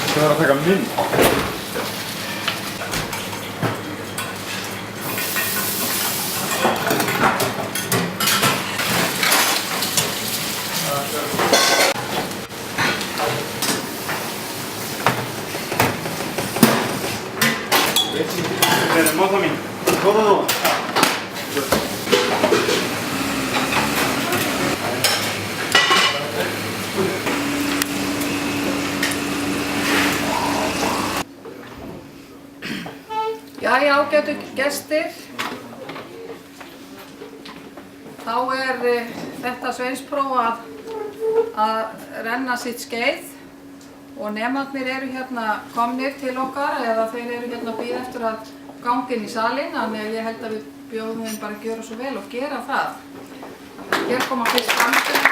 Það var að taka mynd. Hermosa mín. Todo no. Jæja, ágætu gestir. Þá þetta sveinspróf að renna sitt skeið og nemarnir eru hérna komnir til okkar eða þeir eru hérna að bíða eftir að ganga inn í salinn, þannig að ég held að við bjóðum þeim bara að gjöra svo vel og gera það. Þannig að hér koma fyrst framstöðum.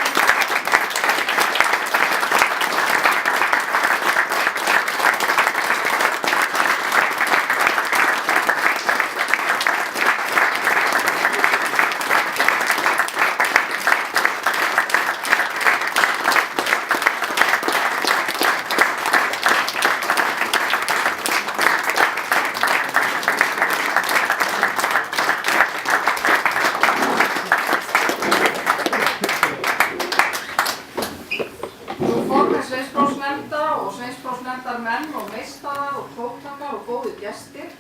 Sveinsprófsnefndarmenn og meistarar og próftakar og góðir gestir.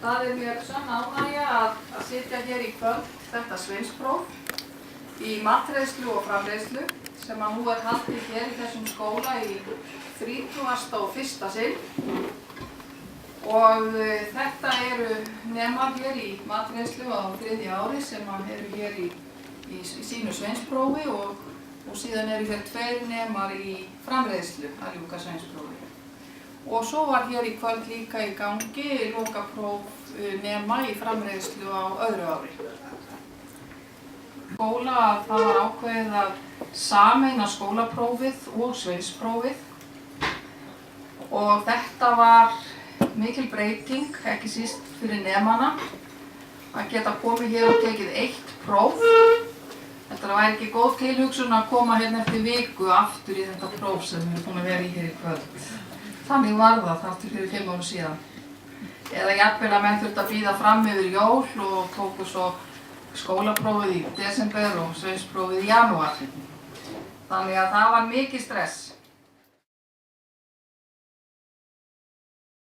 Það mér sönn ánægja að sitja hér í kvöld þetta sveinspróf í matreiðslu og framreiðslu sem nú haldið hér í þessum skóla í 31. sinn. Og þetta eru nemar hér í matreiðslu á 3. ári sem eru hér í sínu sveinsprófi og síðan eru hér 2 nemar í framreiðslu að ljúka sveinsprófi. Og svo var hér í kvöld líka í gangi lokapróf nema í framreiðslu á öðru ári. Skóla það var ákveðið að sameina skólaprófið og sveinsprófið og þetta var mikil breyting, ekki síst fyrir nemana, að geta komið hér og tekið 1 próf. Þetta væri ekki góð tilhugsun að koma hérna eftir viku aftur í þetta próf sem við erum búin að vera í hér í kvöld. Þannig var það þáttur fyrir 5 árum síðan. Eða jafnvel að menn þurfti að bíða fram yfir jól og tóku svo skólaprófið í desember og sveinsprófið í janúar. Þannig að það var mikið stress.